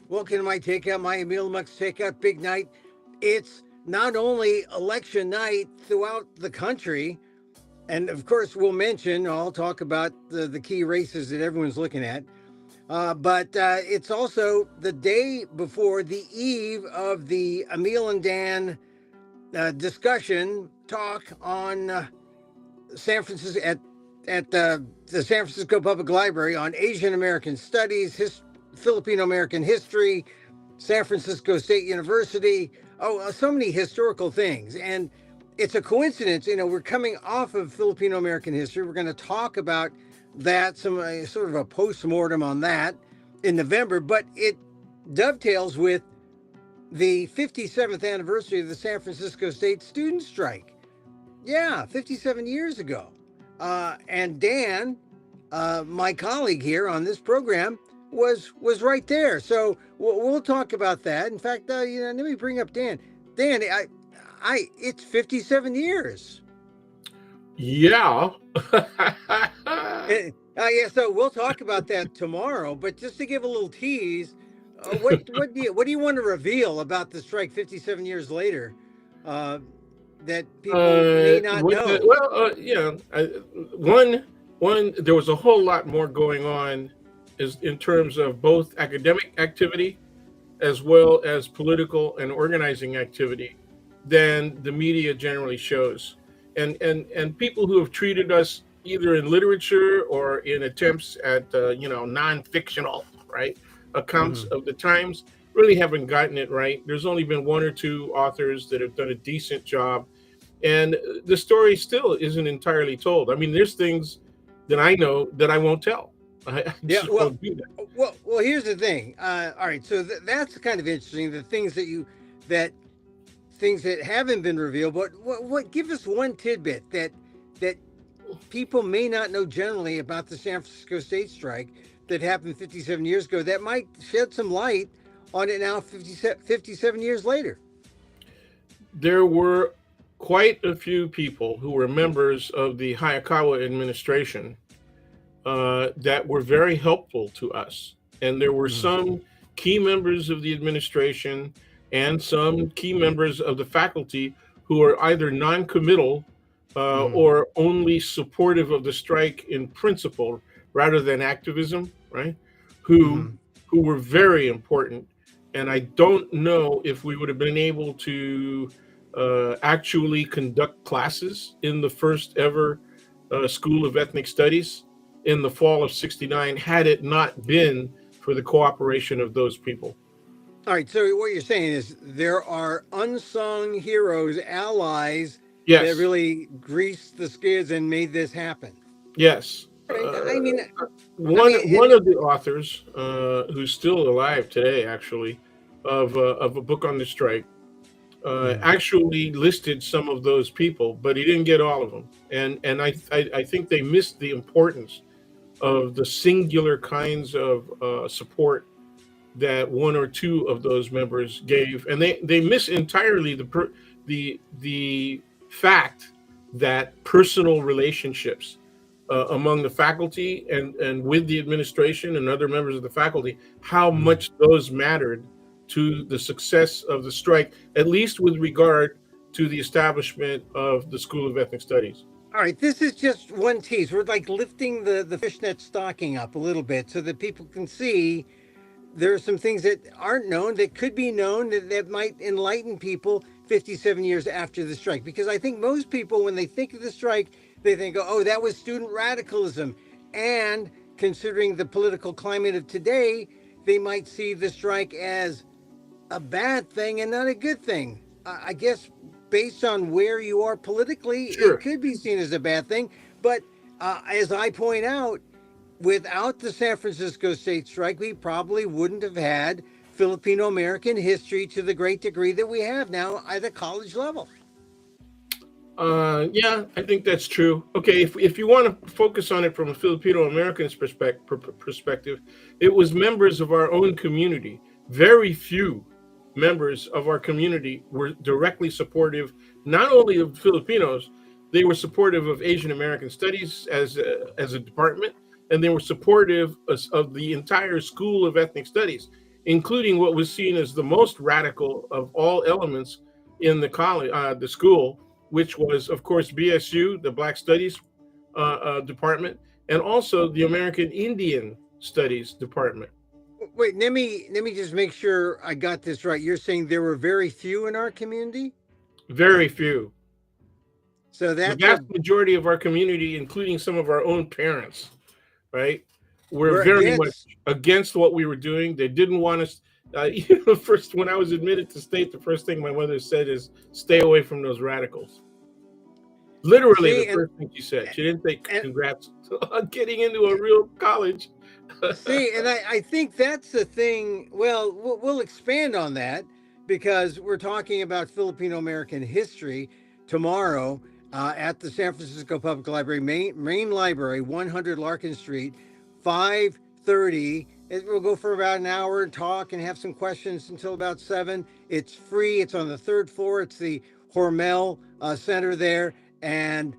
Welcome to my takeout, my Emil Mux takeout big night. It's not only election night throughout the country, and of course we'll mention, I'll talk about the key races that everyone's looking at, but it's also the day before the eve of the Emil and Dan discussion talk on San Francisco at the San Francisco Public Library on Asian American Studies, Filipino American history, San Francisco State University. Oh, so many historical things. And it's a coincidence, we're coming off of Filipino American history. We're going to talk about that, some sort of a post-mortem on that in November, but it dovetails with the 57th anniversary of the San Francisco State student strike. Yeah, 57 years ago. And Dan, my colleague here on this program, was right there. So we'll talk about that. In fact, let me bring up Dan. Dan, it's 57 years. Yeah. Yeah. So we'll talk about that tomorrow. But just to give a little tease, what do you want to reveal about the strike 57 years later? That people may not know. One, there was a whole lot more going on, is in terms of both academic activity as well as political and organizing activity than the media generally shows, and people who have treated us either in literature or in attempts at non-fictional accounts Mhm. of the times really haven't gotten it right. There's only been one or two authors that have done a decent job, and the story still isn't entirely told. I mean, there's things that I know that I won't tell. I Yeah. just Well, won't do that. well. Here's the thing. All right. So that's kind of interesting. The things that things that haven't been revealed. But what give us one tidbit that people may not know generally about the San Francisco State strike that happened 57 years ago that might shed some light on it now 57 years later. There were quite a few people who were members of the Hayakawa administration that were very helpful to us. And there were Mhm. some key members of the administration and some key members of the faculty who are either non-committal Mhm. or only supportive of the strike in principle rather than activism, right? Who Mhm. who were very important. And I don't know if we would have been able to actually conduct classes in the first ever School of Ethnic Studies in the fall of '69 had it not been for the cooperation of those people. All right. So what you're saying is there are unsung heroes, allies that Yes, really greased the skids and made this happen. yes. Right. I One mean, one of the authors, who's still alive today, actually, of a book on the strike, and actually listed some of those people, but he didn't get all of them. And I think they missed the importance of the singular kinds of support that one or two of those members gave, and they miss entirely the fact that personal relationships among the faculty and with the administration and other members of the faculty, how mm. much those mattered to the success of the strike, at least with regard to the establishment of the School of Ethnic Studies. All right, this is just one tease. We're like lifting the fishnet stocking up a little bit so that people can see there are some things that aren't known that could be known that might enlighten people 57 years after the strike. Because I think most people, when they think of the strike, they think, oh, that was student radicalism. And considering the political climate of today, they might see the strike as a bad thing and not a good thing. I guess based on where you are politically, it Sure. could be seen as a bad thing. But as I point out, without the San Francisco State strike, we probably wouldn't have had Filipino American history to the great degree that we have now at a college level. Yeah, I think that's true. Okay, if you want to focus on it from a Filipino American's perspective, it was members of our own community. Very few members of our community were directly supportive, not only of Filipinos, they were supportive of Asian American Studies as a department, and they were supportive of the entire School of Ethnic Studies. including what was seen as the most radical of all elements in the college, the school, which was, of course, BSU, the Black Studies department, and also the American Indian Studies department. Wait, let me just make sure I got this right. You're saying there were very few in our community? Very few. So The that's vast a majority of our community, including some of our own parents, right, were we're very much against. against what we were doing. They didn't want us. First, when I was admitted to state, the first thing my mother said is, "Stay away from those radicals." Literally, the See, first thing she said. She didn't say and congrats on getting into a real college. see, and I think that's the thing. Well, we'll expand on that because we're talking about Filipino American history tomorrow at the San Francisco Public Library, Main Library, 100 Larkin Street, 5:30. We'll go for about an hour and talk and have some questions until about 7. It's free. It's on the third floor. It's the Hormel Center there, and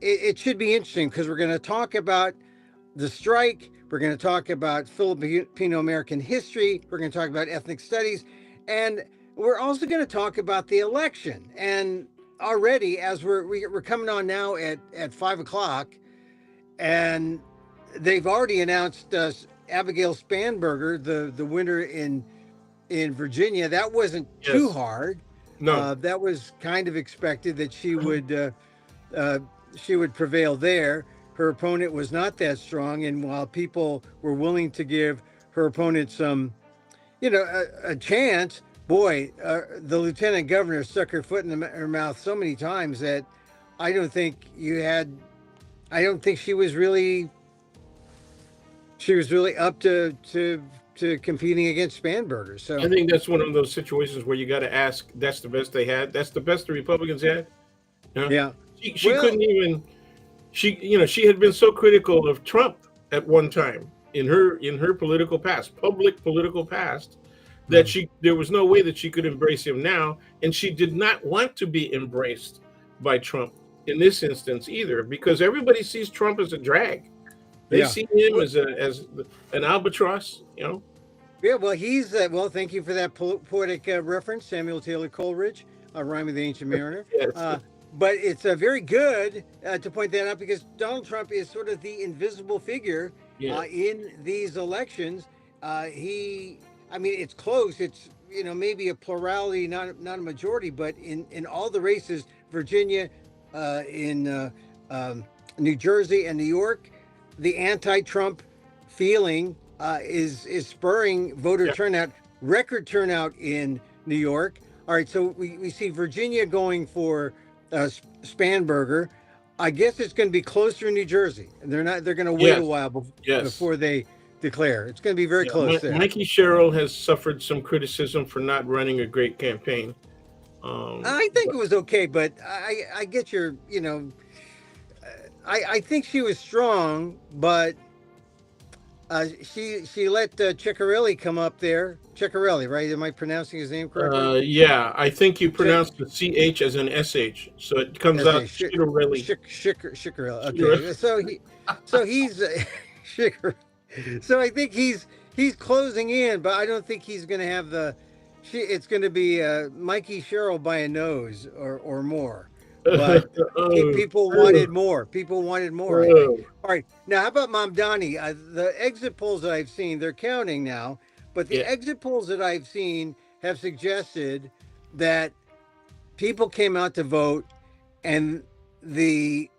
it should be interesting because we're going to talk about the strike. We're going to talk about Filipino American history. We're going to talk about ethnic studies. And we're also going to talk about the election. And already, as we're coming on now at 5 o'clock, and they've already announced Abigail Spanberger, the winner in Virginia. That wasn't too Yes. hard. No. That was kind of expected that she would prevail there. Her opponent was not that strong, and while people were willing to give her opponent some, a chance, boy, the lieutenant governor stuck her foot in her mouth so many times that I don't think you had. I don't think she was really up to competing against Spanberger. I So think that's one of those situations where you got to ask, that's the best they had? That's the best the Republicans had? Yeah. yeah, She well, couldn't even, she had been so critical of Trump at one time in her political past, public political past, that there was no way that she could embrace him now, and she did not want to be embraced by Trump in this instance either, because everybody sees Trump as a drag. They yeah. see him as an albatross, Yeah, well, he's well. Thank you for that poetic reference, Samuel Taylor Coleridge, rhyming the Ancient Mariner. Yes. But it's very good to point that out because Donald Trump is sort of the invisible figure Yeah. in these elections. I mean, it's close. It's maybe a plurality, not a majority, but in all the races, Virginia, in New Jersey and New York, the anti-Trump feeling is spurring voter Yeah. turnout, record turnout in New York. All right, so we see Virginia going for Spanberger. I guess it's going to be closer in New Jersey, and they're going to wait a Yes. while Yes. before they declare. It's going to be very Yeah. close there. Mikey Sherrill has suffered some criticism for not running a great campaign. I think it was okay, but I get your, I think she was strong, but she let Ciccarelli come up there. Ciccarelli, right? Am I pronouncing his name correctly? Yeah, I think you Chick, pronounce the CH as an SH, so it comes let's say out Chitterelli. Ciccarelli. Okay, so he's Chicker. So I think he's closing in, but I don't think he's going to have the. It's going to be Mikey Sherrill by a nose or more. But Oh, people oh, wanted more. People wanted more, I think. oh. All right. Now, how about Mamdani? The exit polls that I've seen, they're counting now, but the Yeah, exit polls that I've seen have suggested that people came out to vote, and the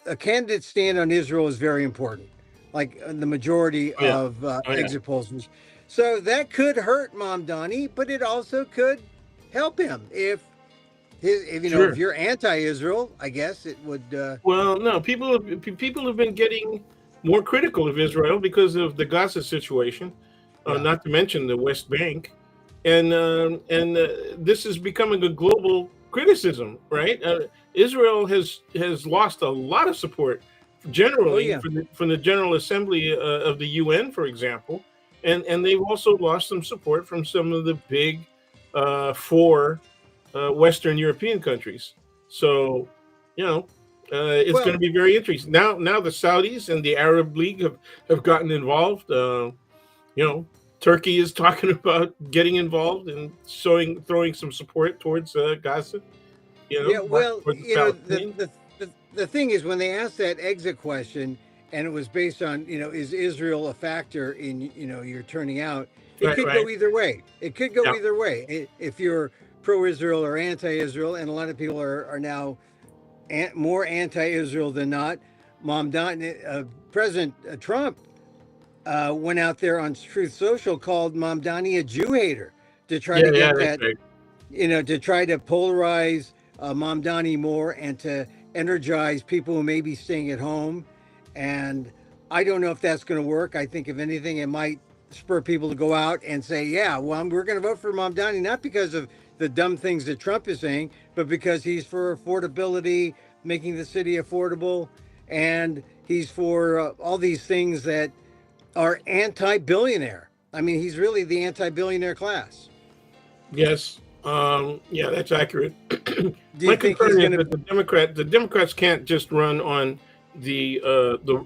a candidate stand on Israel is very important. Like the majority oh yeah, of oh yeah, exit polls. So that could hurt Mamdani, but it also could help him if sure. you're anti-Israel, I guess it would. Well, no, people have been getting more critical of Israel because of the Gaza situation, Yeah, not to mention the West Bank, and this is becoming a global criticism, right? Israel has lost a lot of support oh generally yeah, from the General Assembly of the UN, for example, and they've also lost some support from some of the big four Western European countries. So, you know, it's going well, to be very interesting. Now the Saudis and the Arab League have gotten involved. You know, Turkey is talking about getting involved and throwing some support towards Gaza, Yeah, well, towards the Palestinians. the thing is, when they asked that exit question, and it was based on, is Israel a factor in, your turning out? It Right, could right. go either way. It could go Yeah, either way. If you're pro-Israel or anti-Israel, and a lot of people are now more anti-Israel than not. President Trump went out there on Truth Social, called Mamdani a Jew hater, to try yeah, to yeah. get That's that, right. to try to polarize Mamdani more and to energize people who may be staying at home. And I don't know if that's going to work. I think if anything, it might spur people to go out and say, yeah, well, we're going to vote for Mamdani, not because of the dumb things that Trump is saying, but because he's for affordability, making the city affordable, and he's for all these things that are anti-billionaire. I mean, he's really the anti-billionaire class. Yes. Yeah, that's accurate. Do you My think he's concern is going that to? the Democrats can't just run on the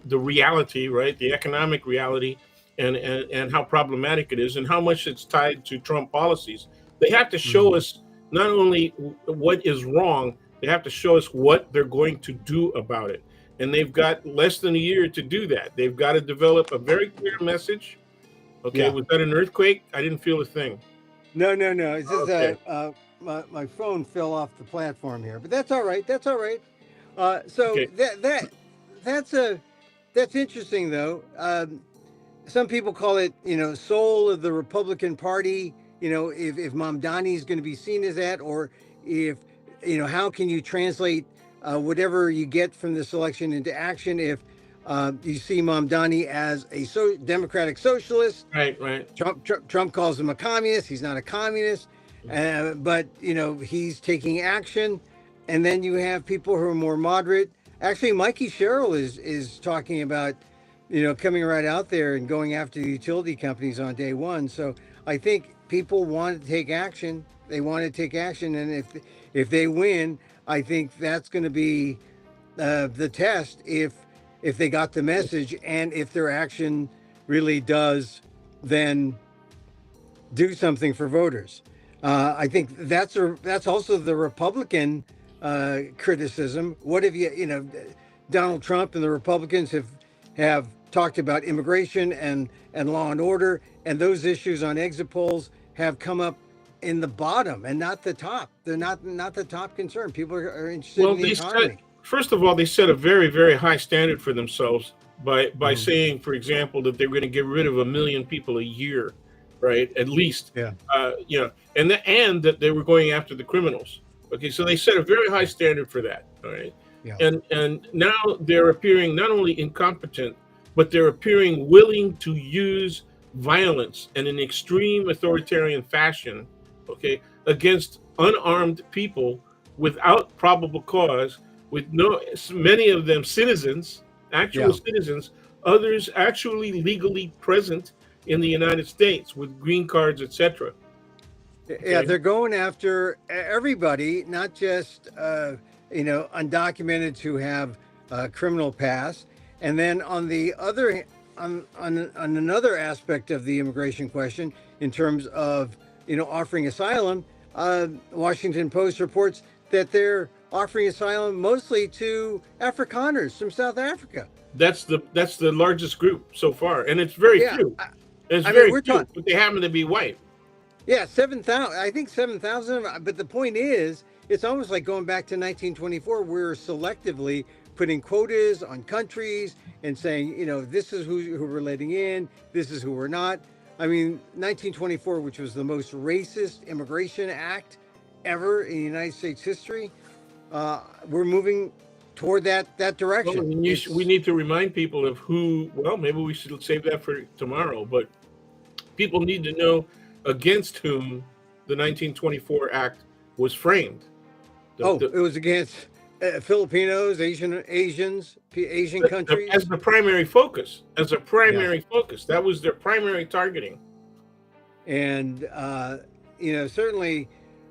reality, right? The economic reality, and how problematic it is, and how much it's tied to Trump policies. They have to show Mhm. us not only what is wrong, they have to show us what they're going to do about it. And they've got less than a year to do that. They've got to develop a very clear message. Okay, Yeah. was that an earthquake? I didn't feel a thing. No, no, no. It's just Okay. my phone fell off the platform here, but that's all right. That's all right. So Okay. that's a that's interesting though. Some people call it, soul of the Republican Party. If Mamdani is going to be seen as that, or if, how can you translate whatever you get from this election into action if you see Mamdani as a democratic socialist? Right, right. Trump calls him a communist. He's not a communist, but he's taking action. And then you have people who are more moderate. Actually, Mikey Sherrill is talking about coming right out there and going after the utility companies on day one. So I think people want to take action. They want to take action, and if they win, I think that's going to be the test. If they got the message and if their action really does then do something for voters. I think that's also the Republican criticism. What if Donald Trump and the Republicans have talked about immigration and law and order, and those issues on exit polls have come up in the bottom and not the top. They're not the top concern. People are interested Well, in the economy. first of all, they set a very, very high standard for themselves by Mhm. saying, for example, that they're going to get rid of 1 million people a year, right? At least, Yeah. and that they were going after the criminals. Okay, so they set a very high standard for that. All right, Yeah. and now they're appearing not only incompetent, but they're appearing willing to use violence in an extreme authoritarian fashion, okay, against unarmed people without probable cause, with no many of them citizens, actual Yeah. citizens, others actually legally present in the United States with green cards, etc. Yeah, Okay, they're going after everybody, not just undocumented who have criminal past. And then on the other, on another aspect of the immigration question, in terms of offering asylum, Washington Post reports that they're offering asylum mostly to Afrikaners from South Africa. that's the largest group so far, and it's very Yeah, few. It's I mean very we're few, talking. but they happen to be white. Yeah, 7,000. I think 7,000. But the point is, it's almost like going back to 1924. We're selectively putting quotas on countries and saying, this is who we're letting in, this is who we're not. I mean, 1924, which was the most racist immigration act ever in United States history, we're moving toward that Well, direction. we It's need to remind people of who. Well, maybe we should save that for tomorrow. But people need to know against whom the 1924 Act was framed. The, it was against Filipinos, Asian as countries. the primary focus, Yeah. that was their primary targeting. And, certainly,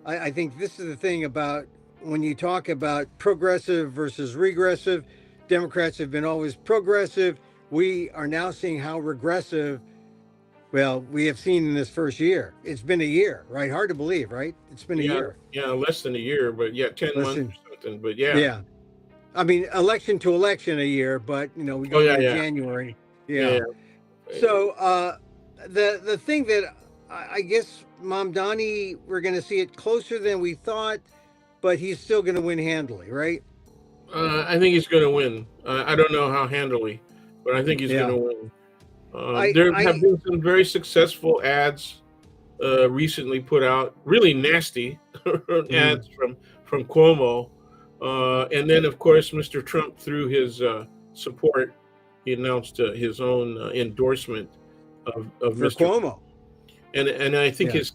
I think this is the thing about when you talk about progressive versus regressive. Democrats have been always progressive. We are now seeing how regressive Well, we have seen in this first year. It's been a year, right? Hard to believe, right? It's been a Yeah, year. yeah, less than a year, but yeah, 10 months Listen, or something. But yeah. yeah. I mean, election to election a year, but we Oh go yeah, into yeah, January. yeah, Yeah. yeah. So the thing that I guess Mamdani, we're going to see it closer than we thought, but he's still going to win handily, right? I think he's going to win. I don't know how handily, but I think he's going Yeah. to win. I There have I been some very successful ads recently put out, really nasty mm, ads from Cuomo, and then of course Mr. Trump, through his support, he announced his own endorsement of for Mr. Cuomo. And I think Yeah. his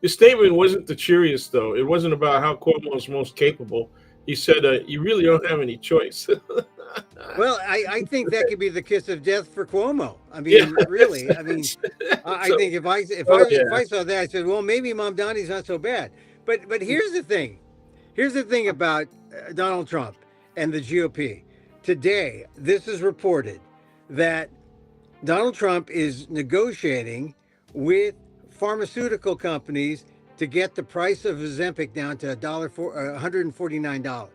statement wasn't the cheeriest though. It wasn't about how Cuomo is most capable. He said, "You really don't have any choice." Well, I think that could be the kiss of death for Cuomo. I Yeah. mean, really. I mean, I So, think oh if yeah. I saw that, I said, well, maybe Mamdani's not so bad. But here's the thing. Here's the thing about Donald Trump and the GOP. Today, this is reported that Donald Trump is negotiating with pharmaceutical companies to get the price of Ozempic down to $149.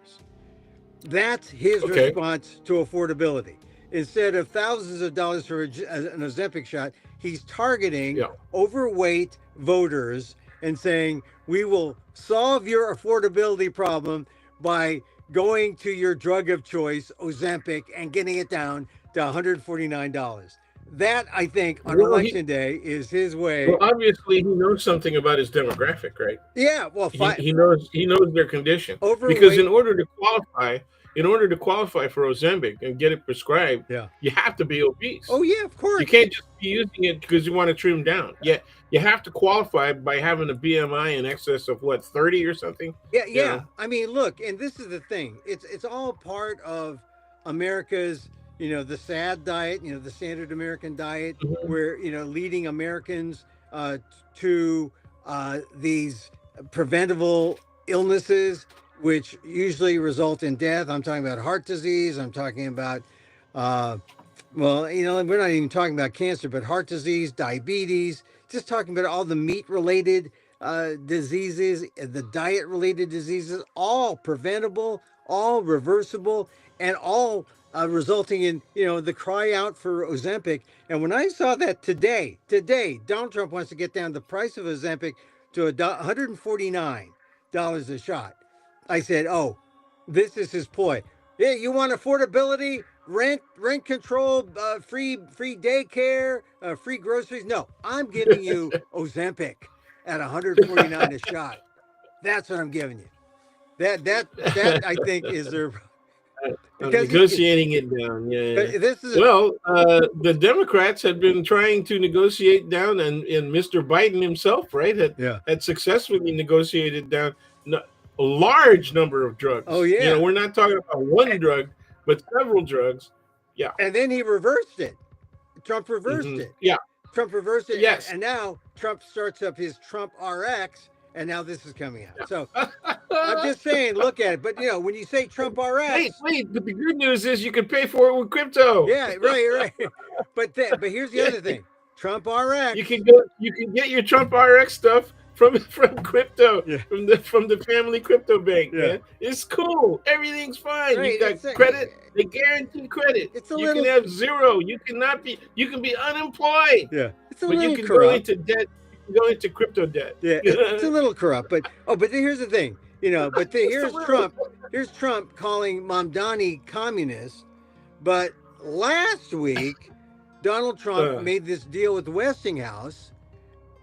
That's his Okay. response to affordability. Instead of thousands of dollars for an Ozempic shot, he's targeting Yeah. overweight voters and saying, we will solve your affordability problem by going to your drug of choice, Ozempic, and getting it down to $149. That, I think, on Well, he election day is his well way. obviously he knows something about his demographic, right? Yeah, well, He knows their condition, because overweight. in order to qualify for Ozempic and get it prescribed, Yeah. you have to be obese. Oh, yeah, of You course. can't just be using it because you want to trim down. Yeah, you have to qualify by having a BMI in excess of what, 30 or something. Yeah, You yeah. know. I mean, look, and this is the thing. It's all part of America's, the SAD diet, the standard American diet, Mhm. where leading Americans to these preventable illnesses, which usually result in death. I'm talking about heart disease. I'm talking about, uh, well, we're not even talking about cancer, but heart disease, diabetes, just talking about all the meat related diseases, the diet related diseases, all preventable, all reversible, and all resulting in, the cry out for Ozempic. And when I saw that today, Donald Trump wants to get down the price of Ozempic to $149 a shot. I said, oh, this is his ploy. Yeah, you want affordability, rent control, free daycare, free groceries. No, I'm giving you Ozempic at 149 a shot. That's what I'm giving you. That I think is their because Negotiating it down. Yeah, yeah. this is Well, the Democrats had been trying to negotiate down, and Mr. Biden himself, right, had yeah. had successfully negotiated down a large number of Oh drugs. yeah, We're not talking about one drug, but several drugs. Yeah. and then he reversed it. Trump reversed it. Yeah. Trump reversed it, Yes. and now Trump starts up his Trump RX, and now this is coming out. So I'm just saying, look at it. But when you say Trump Wait, RX, wait. But the good news is you can pay for it with crypto. yeah, right. But here's the other thing: Trump You RX. can go. You can get your Trump RX stuff from crypto, Yeah, from the family crypto bank. yeah. Man, it's cool. Everything's fine. Right. You got credit. They guarantee credit. It's a You can little. have zero. You cannot be. You can be unemployed, Yeah, it's a but you little can go corrupt. into debt. You can go into crypto debt. Yeah, it's a little corrupt. But here's the thing. Just a Here's little. Trump. Here's Trump calling Mamdani communist. But last week, Donald Trump Uh, made this deal with Westinghouse,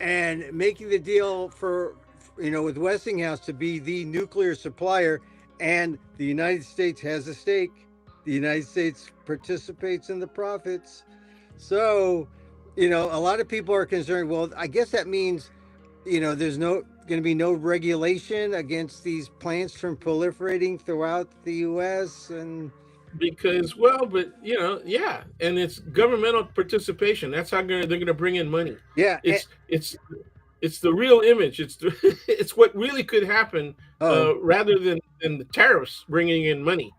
and making the deal for with Westinghouse to be the nuclear supplier, and the United States has a stake. The United States participates in the profits. So, a lot of people are concerned. Well, I guess that means, there's no going to be no regulation against these plants from proliferating throughout the U.S. and because, well, but yeah, and it's governmental participation. That's how they're going to bring in money. yeah. It's the real image. It's what really could happen, Oh, rather than the tariffs bringing in money.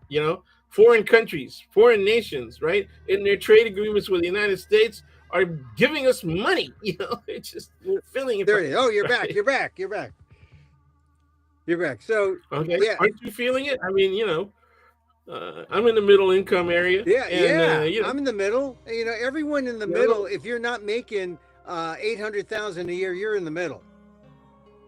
Foreign countries, foreign nations, right, in their trade agreements with the United States, are giving us money. It's just filling it. There it is. Oh, you're back. Right? You're back. You're back. You're back. So Okay, yeah, aren't you feeling it? I mean, I'm in the middle income area, yeah, and yeah. I'm in the middle. Everyone in the middle. well, If you're not making 800,000 a year, you're in the middle.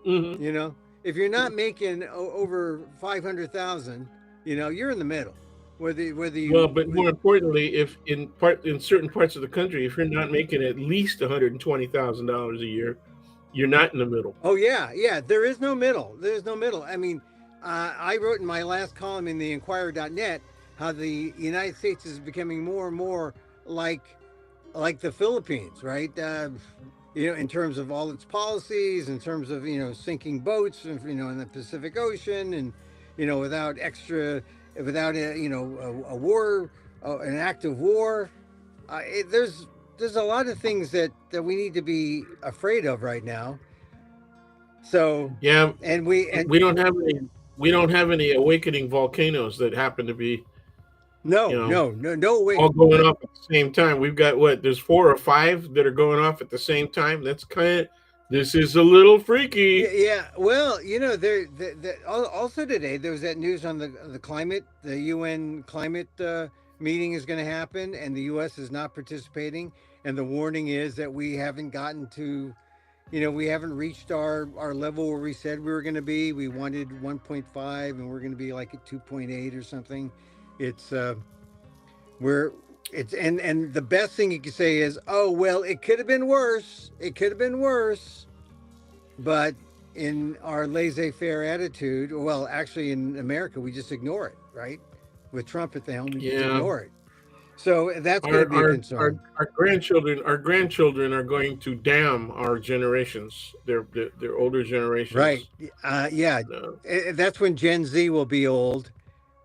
mhm. If you're not making over 500,000, you're in the middle. Whether Well, you, but more importantly, if in certain parts of the country, if you're not making at least $120,000 a year, you're not in the middle. oh yeah, yeah. There is no middle. There's no middle. I mean, I wrote in my last column in the Inquirer.net how the United States is becoming more and more like the Philippines, right? In terms of all its policies, in terms of sinking boats, in the Pacific Ocean, and without without a war, an act of war. There's a lot of things that we need to be afraid of right now. So, Yeah, and we and we don't have any awakening volcanoes that happen to be, you no, know, no, no, no way. all going off at the same time. We've got what? There's 4 or 5 that are going off at the same time. That's kind of this is a little Yeah, freaky. yeah. Well, also today there was that news on the climate. The UN climate meeting is going to happen, and the U.S. is not participating. And the warning is that we haven't gotten to, we haven't reached our level where we said we were going to be. We wanted 1.5, and we're going to be like at 2.8 or something. It's we're it's and the best thing you can say is, oh well, it could have been worse. It could have been worse. But in our laissez-faire attitude, well, actually in America, we just ignore it, right? With Trump at the helm, we just Yeah, ignore it. So that's going our to be a our our, concern. our grandchildren are going to damn our generations, their older Right. generations. Yeah. Uh, That's when Gen Z will be old,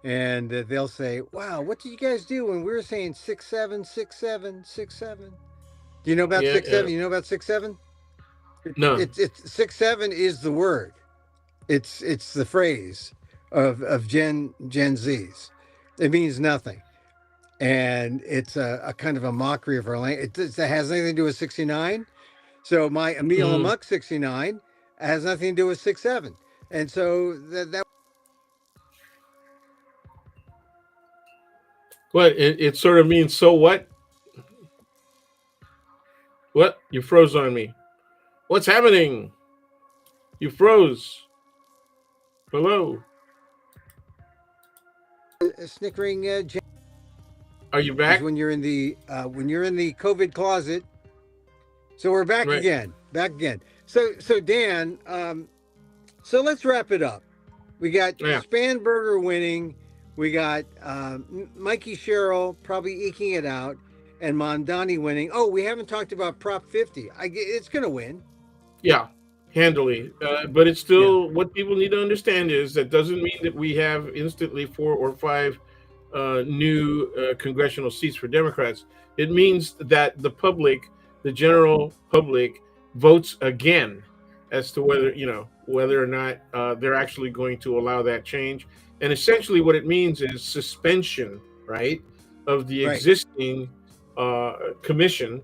and they'll say, wow, what did you guys do when we were saying 6'7", 6'7", 6'7"? Do you know about yeah, 6'7"? You know about 6'7"? no, It's 6'7" is the word. It's the phrase of Gen Z's. It means nothing, and it's a kind of a mockery of our language. It has nothing to do with 69. So my Emil mm, Amok 69 has nothing to do with 6'7", and so that what it sort of means. So what? What? You froze on me. What's happening? You froze. Hello. snickering Are you is back? when you're in the COVID closet. So we're back Right. again, back again. So Dan, so let's wrap it up. We got Yeah. Spanberger winning. We got Mikey Sherrill probably eking it out, and Mondani winning. Oh, we haven't talked about Prop 50. It's going to win. Yeah. Handily. But it's Yeah. still what people need to understand is that doesn't mean that we have instantly 4 or 5 new congressional seats for Democrats. It means that the public, the general public, votes again as to whether or not they're actually going to allow that change. And essentially, what it means is suspension, right, of the Right. existing commission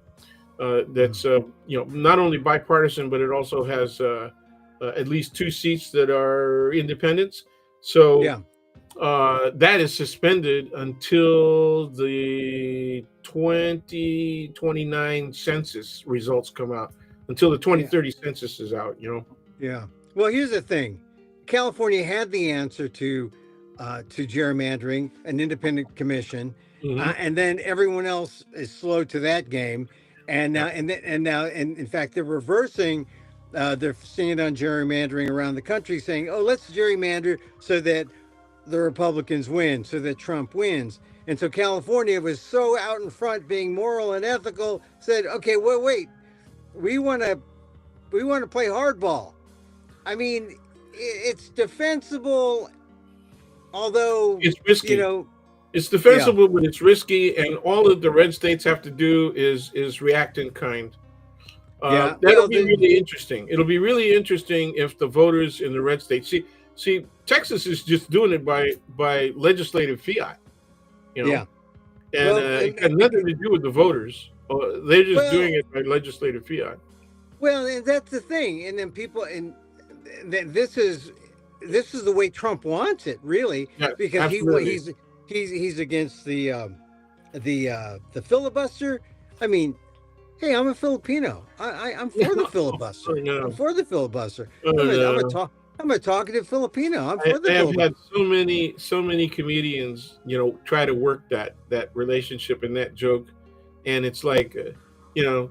that's not only bipartisan, but it also has at least 2 seats that are independents. So Yeah. that is suspended until the 2029 census results come out, until the Yeah. 2030 census is out. Yeah. Well, here's the thing. California had the answer to gerrymandering, an independent commission, Hmm. and then everyone else is slow to that game. And Yeah. now, and in fact, they're reversing. They're seeing it on gerrymandering around the country, saying, "Oh, let's gerrymander so that the Republicans win, so that Trump wins." And so California was so out in front, being moral and ethical, said, "Okay, wait, we want to play hardball." I mean, it's defensible, although It's you risky. know, It's yeah, defensible, but it's risky, and all that the red states have to do is react in kind. yeah. That'll Well, be really interesting. It'll be really interesting if the voters in the red states see Texas is just doing it by legislative fiat, you know, yeah. and Well, it got nothing to do with the voters. They're just Well, doing it by legislative fiat. well, and that's the thing. And then people, and this is the way Trump wants it, really, Yes, because absolutely. he's against the filibuster. I mean, hey, I'm a Filipino. I'm for the Oh filibuster. I'm no! for the filibuster. Oh no! I'm a talkative Filipino. I'm for I the have filibuster. had so many comedians, try to work that relationship and that joke, and it's like,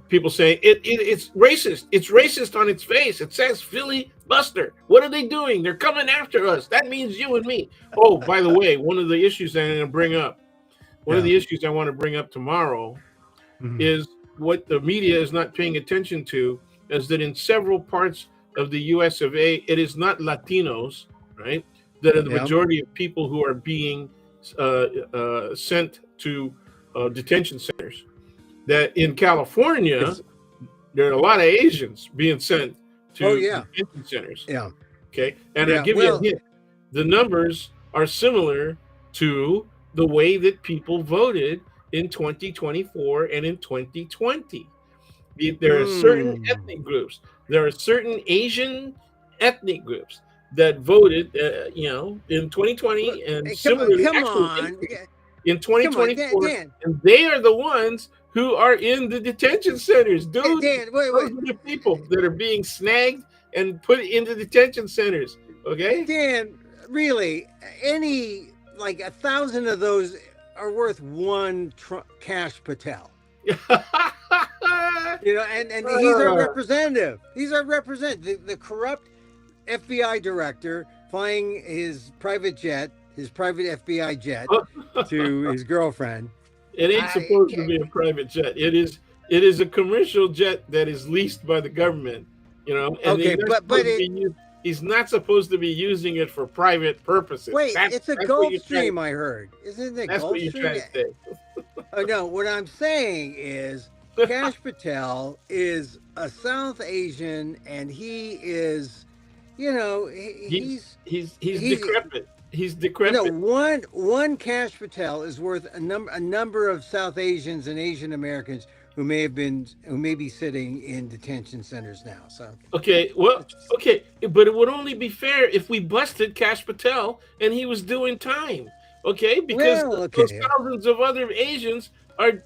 people say it's racist. It's racist on its face. It says Philly Buster. What are they doing? They're coming after us. That means you and me. Oh, by the way, one of the issues I'm going to bring up, one of Yeah. the issues I want to bring up tomorrow Mhm. is what the media is not paying attention to is that in several parts of the US of A, it is not Latinos, right, that are the Yeah. majority of people who are being sent to detention centers. That in California, It's there are a lot of Asians being sent oh to yeah. detention centers. Yeah. Okay. And I'll Yeah. give you a Well, hint. The numbers are similar to the way that people voted in 2024 and in 2020. There are certain hmm. ethnic groups. There are certain Asian ethnic groups that voted, in Look, 2020 and hey, similarly, come actually on, increased in come on, Dan. 2024. Dan, And they are the ones who are in the detention centers, dude. Dan, wait, Those wait, are the people that are being snagged and put into detention centers. Okay. Dan. Really, any like 1,000 of those are worth one Cash Patel. And he's our representative. He's our representative. The corrupt FBI director flying his private jet, his private FBI jet, to his girlfriend. It ain't I supposed to be a private jet. It is a commercial jet that is leased by the government, and okay, but it he's not supposed to be using it for private purposes. wait, That's it's a that's what you're trying Gulfstream. I heard, isn't it that's what you're Gulfstream? trying to say. Oh no, what I'm saying is Cash Patel is a South Asian, and he is, He's he's he's decrepit. He's no decrepit. one Cash Patel is worth a number of South Asians and Asian Americans who may be sitting in detention centers now. So Okay, well, it's okay, but it would only be fair if we busted Cash Patel and he was doing time. Okay, because well, those okay, thousands of other Asians are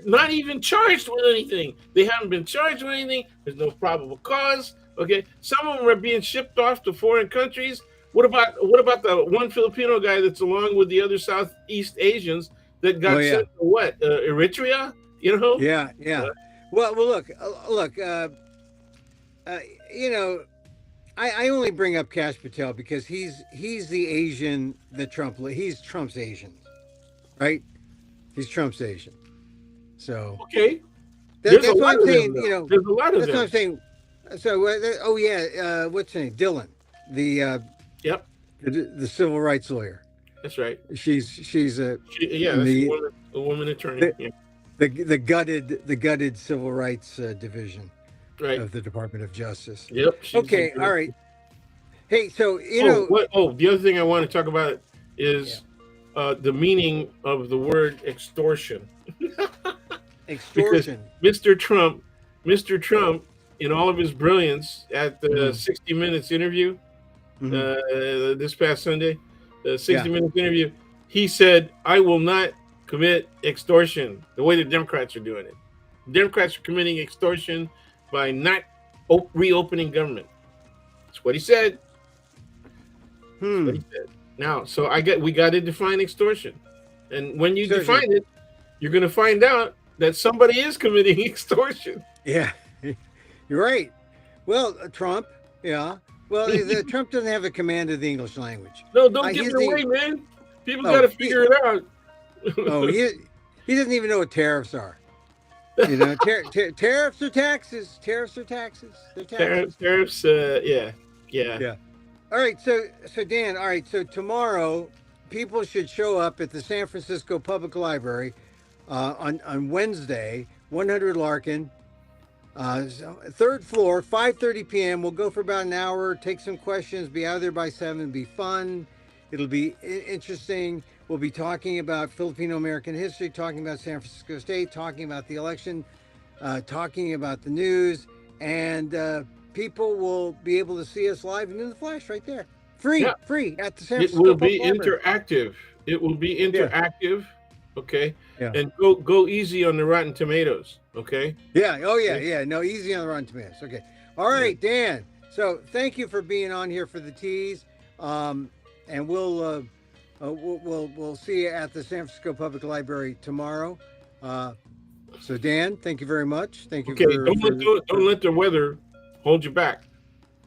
not even charged with anything. They haven't been charged with anything. There's no probable cause. Okay, some of them are being shipped off to foreign countries. What about the one Filipino guy that's along with the other Southeast Asians that oh got yeah, sent to what? Eritrea? You know? yeah, Uh, yeah. Well, look. Uh, you know, I only bring up Cash Patel because he's the Asian that he's Trump's Asian, right? He's Trump's Asian. So okay, there's a that's why lot I'm of them saying, though. There's a lot of that's what I'm them. saying. So, oh yeah, what's her name? Dylan, the Yep, the civil rights lawyer. that's right. She's Yeah, in that's a woman attorney. the Yeah, the gutted civil rights division right. of the Department of Justice. Yep, she's a Okay, all good. right. Hey, so Oh, what? Oh, the other thing I want to talk about yeah, is the meaning of the word extortion, because extortion. Mr. Trump, Mr. Trump, in all of his brilliance at the Hmm. 60 Minutes interview Hmm. this past Sunday, the 60 Yeah. Minutes interview, he said, "I will not commit extortion the way the Democrats are doing it. Democrats are committing extortion by not reopening government." That's what he said. That's what Hmm. he said. Now, so we got to define extortion, and when you Certainly. define it, you're going to find out that somebody is committing extortion. Yeah. You're right. Well, Trump. Yeah. Well, Trump doesn't have a command of the English language. No, don't give He's it the away, man. People got oh to figure it out. oh he doesn't even know what tariffs are. Tariffs are taxes. Tariffs are taxes. They're taxes. Tariffs, yeah, yeah. Yeah. All right. So Dan. All right. So tomorrow, people should show up at the San Francisco Public Library on Wednesday, 100 Larkin, third floor, 5:30 p.m. We'll go for about an hour. Take some questions. Be out of there by 7. Be fun. It'll be interesting. We'll be talking about Filipino American history, talking about San Francisco State, talking about the election. talking about the news, and people will be able to see us live and in the flesh right there. Yeah, Free at the San it Francisco will Public be Library. interactive. It will be Yeah, interactive. Okay, yeah, and go easy on the Rotten Tomatoes. Okay. yeah. Oh, yeah, Okay? yeah. No, easy on the Rotten Tomatoes. Okay. All Yeah. right, Dan. So thank you for being on here for the teas. And we'll see you at the San Francisco Public Library tomorrow. Uh, so Dan, thank you very much. Thank you Okay. Don't for. let the weather hold you back.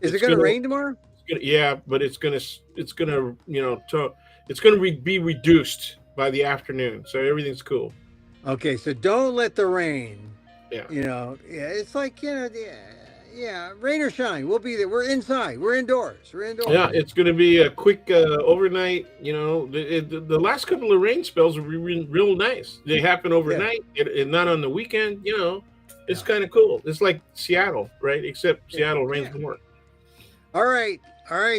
Is it It's going to gonna, rain tomorrow? yeah, but it's gonna it's gonna be reduced by the afternoon, so everything's cool. Okay, so don't let the rain. Yeah. Yeah, it's like yeah, rain or shine, we'll be there. We're inside. We're indoors. We're Yeah, indoors. it's going to be a quick overnight. The last couple of rain spells were real nice. They happen Yeah, overnight and not on the weekend. It's yeah, kind of cool. It's like Seattle, right? Except yeah, Seattle rains yeah. more. All right,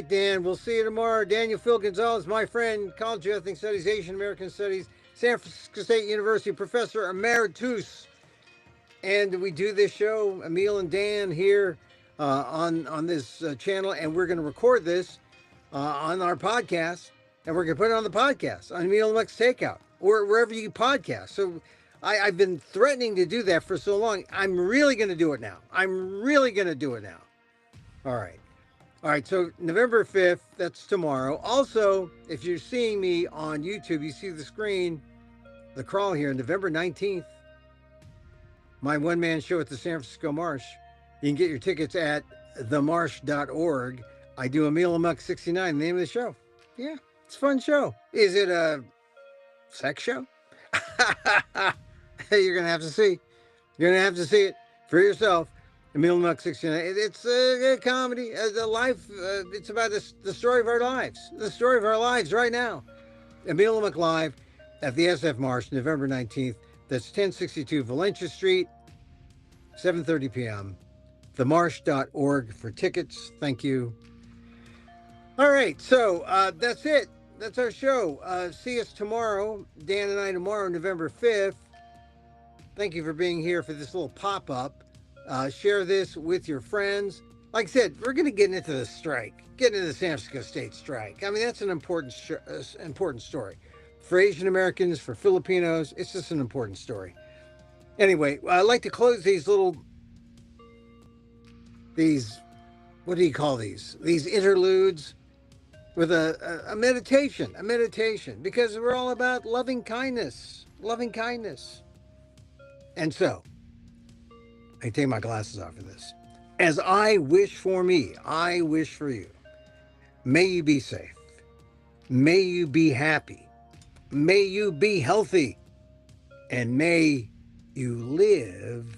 Dan. We'll see you tomorrow. Daniel Phil Gonzalez, my friend, College of Ethnic Studies, Asian American Studies, San Francisco State University Professor Emeritus. And we do this show, Emil and Dan, here on this channel, and we're going to record this on our podcast, and we're going to put it on the podcast on Emil and Mike's Takeout or wherever you podcast. So I've been threatening to do that for so long. I'm really going to do it now. I'm really going to do it now. All right. All right. So November 5th, that's tomorrow. Also, if you're seeing me on YouTube, you see the screen, the crawl here, November 19th. My one-man show at the San Francisco Marsh. You can get your tickets at themarsh.org. I do Emil and Muck 69, the name of the show. Yeah, it's a fun show. Is it a sex show? You're going to have to see. You're going to have to see it for yourself. Emil and Muck 69. It's a comedy, a life. It's about the story of our lives. The story of our lives right now. Emil and Muck Live at the SF Marsh, November 19th. That's 1062 Valencia Street, 7:30 p.m. Themarsh.org for tickets. Thank you. All right, so that's it. That's our show. See us tomorrow, Dan and I tomorrow, November 5th. Thank you for being here for this little pop-up. Share this with your friends. Like I said, we're going to get into the strike, get into the San Francisco State strike. I mean, that's an important story. For Asian Americans, for Filipinos, it's just an important story. Anyway, I like to close these what do you call these? These interludes with a meditation, because we're all about loving kindness. And so, I take my glasses off for this. As I wish for me, I wish for you. May you be safe. May you be happy. May you be healthy, and may you live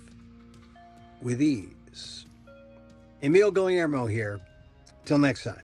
with ease. Emil Guillermo here. Till next time.